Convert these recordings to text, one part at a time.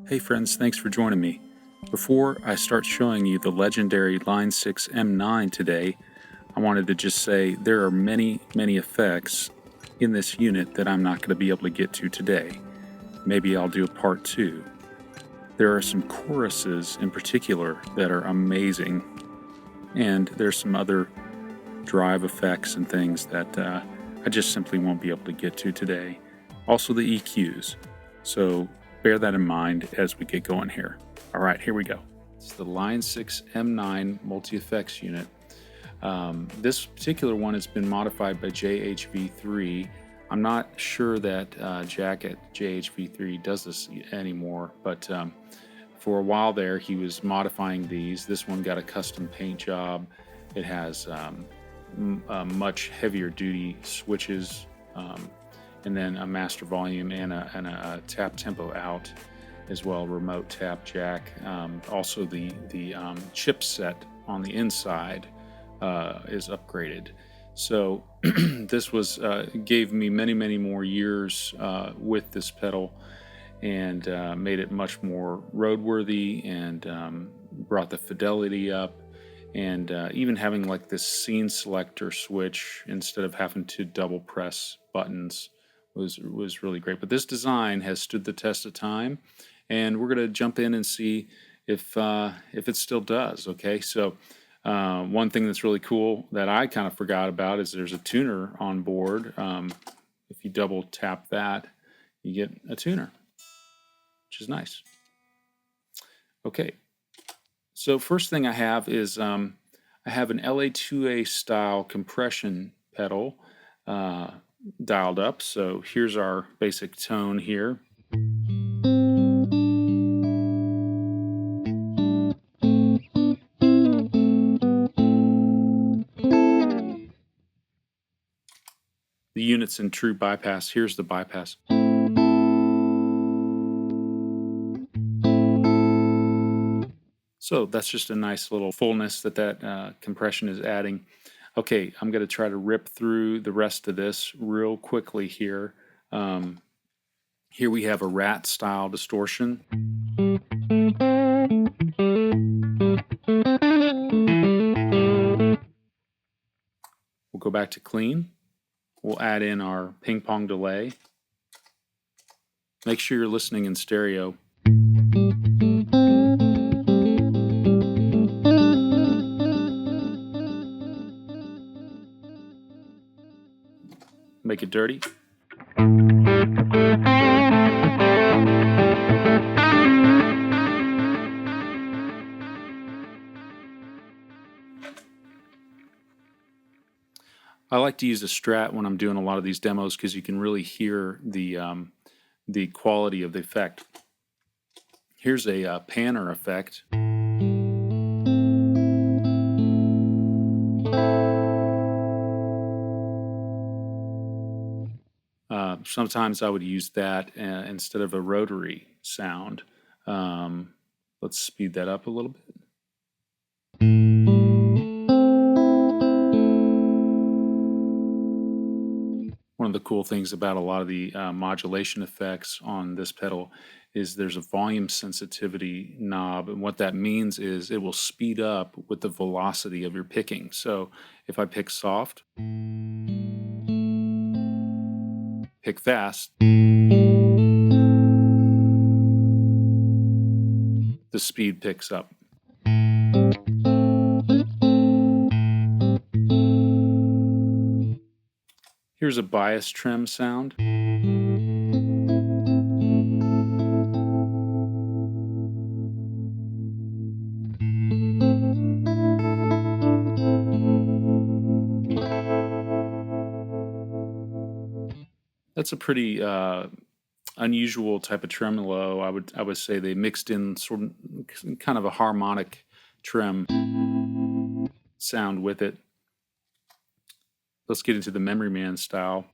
Hey friends, thanks for joining me. Before I start showing you the legendary Line 6 M9 today, I wanted to just say there are many effects in this unit that I'm not going to be able to get to today. Maybe I'll do a part 2. There are some choruses in particular that are amazing, and there's some other drive effects and things that I just simply won't be able to get to today. Also the EQs. So bear that in mind as we get going here. All right, here we go. It's the Line 6 M9 multi-effects unit. This particular one has been modified by JHV3. I'm not sure that Jack at JHV3 does this anymore, but for a while there he was modifying these. This one got a custom paint job. It has much heavier duty switches, and then a master volume and a tap tempo out as well, remote tap jack. Also the chipset on the inside is upgraded. So this was gave me many more years with this pedal, and made it much more roadworthy, and brought the fidelity up, and even having like this scene selector switch instead of having to double press buttons was really great. But this design has stood the test of time, and we're going to jump in and see if it still does. Okay, so one thing that's really cool that I kind of forgot about is there's a tuner on board. If you double tap that, you get a tuner, which is nice. Okay, so first thing I have is I have an LA2A style compression pedal dialed up. So here's our basic tone here. The unit's in true bypass. Here's the bypass. So that's just a nice little fullness that compression is adding. Okay, I'm going to try to rip through the rest of this real quickly here. Here we have a rat style distortion. We'll go back to clean. We'll add in our ping pong delay. Make sure you're listening in stereo. Make it dirty. I like to use a Strat when I'm doing a lot of these demos because you can really hear the quality of the effect. Here's a panner effect. Sometimes I would use that instead of a rotary sound. Let's speed that up a little bit. One of the cool things about a lot of the modulation effects on this pedal is there's a volume sensitivity knob, and what that means is it will speed up with the velocity of your picking. So if I pick soft, pick fast, the speed picks up. Here's a bias trim sound. That's a pretty unusual type of tremolo. I would say they mixed in sort of kind of a harmonic trem sound with it. Let's get into the Memory Man style.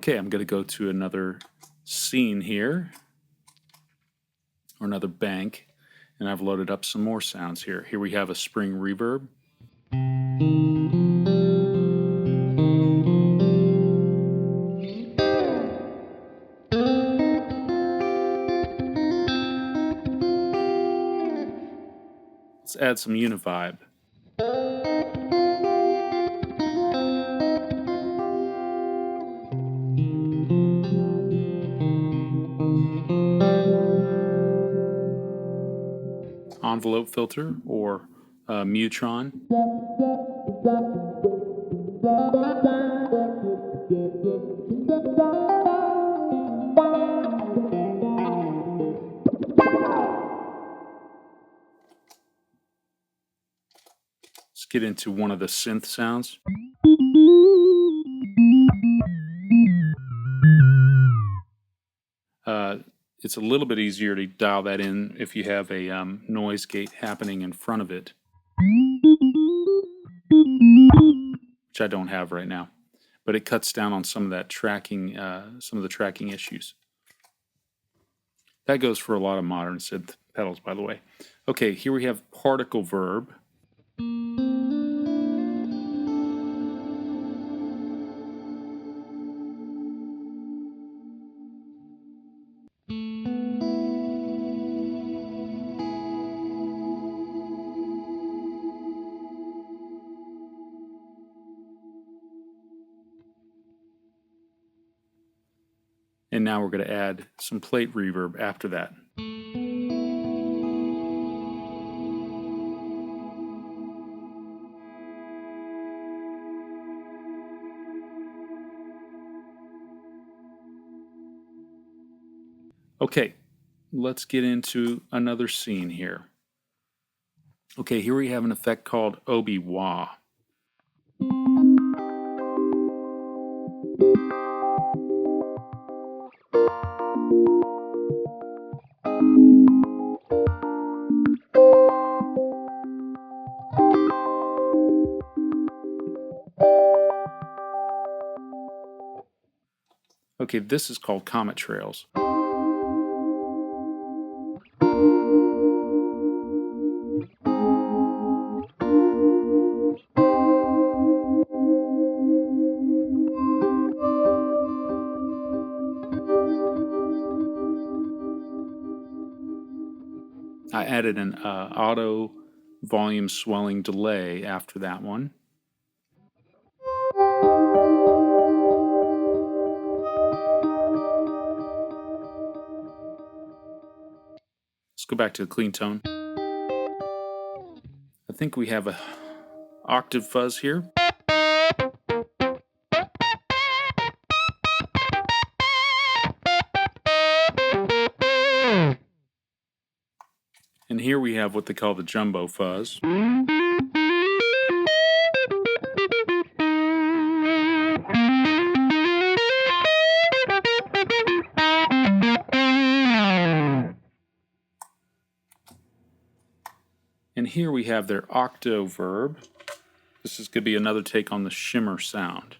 Okay, I'm going to go to another scene here, or another bank, and I've loaded up some more sounds here. Here we have a spring reverb. Let's add some univibe. Envelope filter or Mutron. Let's get into one of the synth sounds. It's a little bit easier to dial that in if you have a noise gate happening in front of it, which I don't have right now, but it cuts down on some of that tracking, some of the tracking issues. That goes for a lot of modern synth pedals, by the way. Okay, here we have particle verb. And now we're going to add some plate reverb after that. Okay, let's get into another scene here. Okay, here we have an effect called Obi-Wa. Okay, this is called Comet Trails. I added an auto volume swelling delay after that one. Let's go back to the clean tone. I think we have a octave fuzz here. And here we have what they call the jumbo fuzz. And here we have their octo verb. This is going to be another take on the shimmer sound.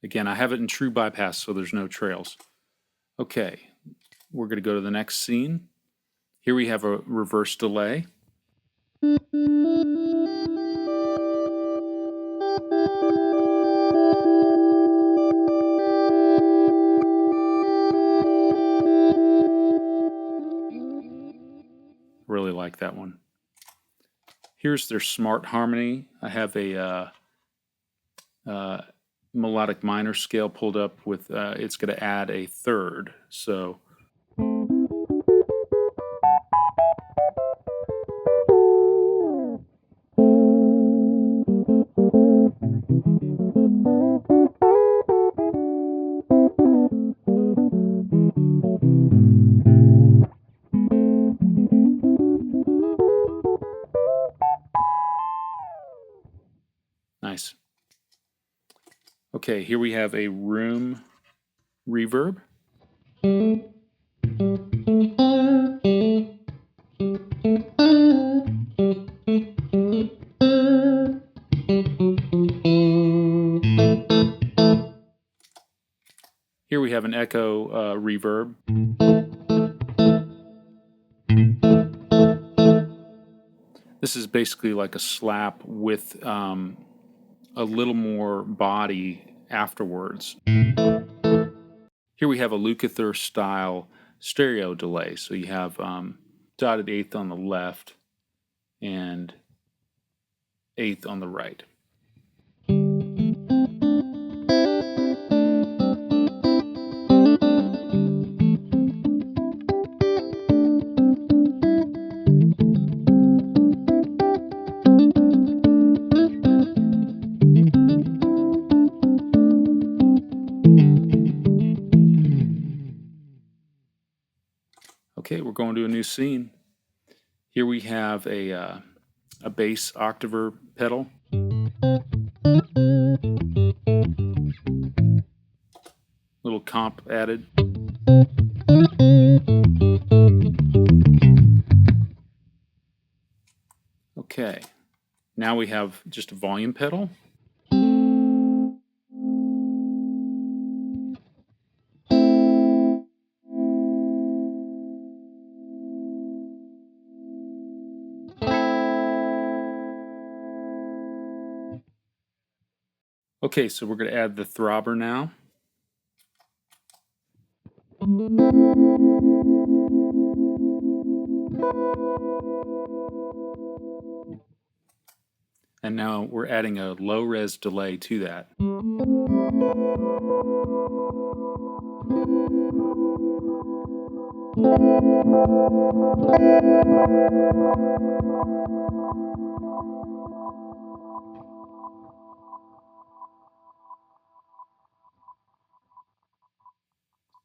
Again, I have it in true bypass, so there's no trails. Okay, we're going to go to the next scene. Here we have a reverse delay. Really like that one. Here's their smart harmony. I have a melodic minor scale pulled up with, it's going to add a third. So nice. Okay, here we have a room reverb. Here we have an echo reverb. This is basically like a slap with a little more body afterwards. Here we have a Luthier style stereo delay. So you have dotted eighth on the left and eighth on the right. Okay, we're going to a new scene. Here we have a bass octaver pedal. Little comp added. Okay, now we have just a volume pedal. Okay, so we're going to add the throbber now. And now we're adding a low-res delay to that.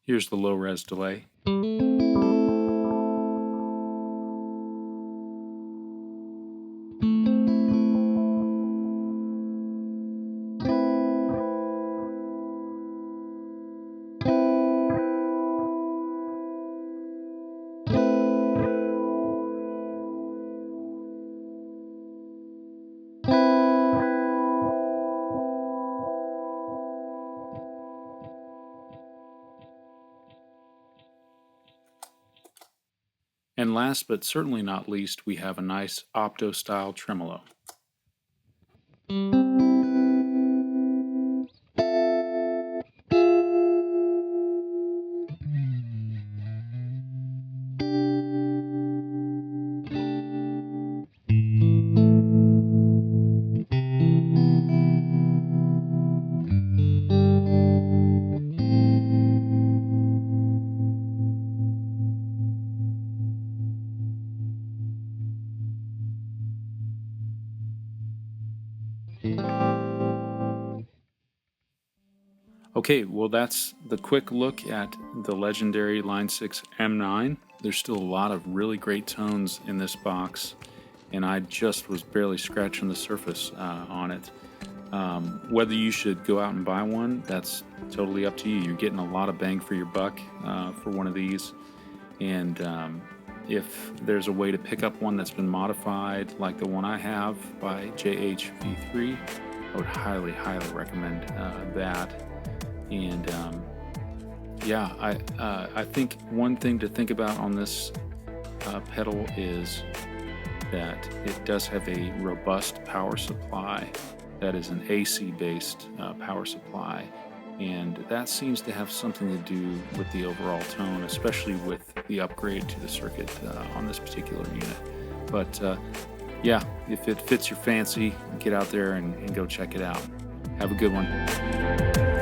Here's the low-res delay. And last but certainly not least, we have a nice opto-style tremolo. Okay, well that's the quick look at the legendary Line 6 M9. There's still a lot of really great tones in this box, and I just was barely scratching the surface on it. Whether you should go out and buy one, that's totally up to you. You're getting a lot of bang for your buck for one of these, and if there's a way to pick up one that's been modified, like the one I have by JHV3, I would highly, highly recommend that. And yeah, I think one thing to think about on this pedal is that it does have a robust power supply that is an AC based power supply, and that seems to have something to do with the overall tone, especially with the upgrade to the circuit on this particular unit. But yeah, if it fits your fancy, get out there and go check it out. Have a good one.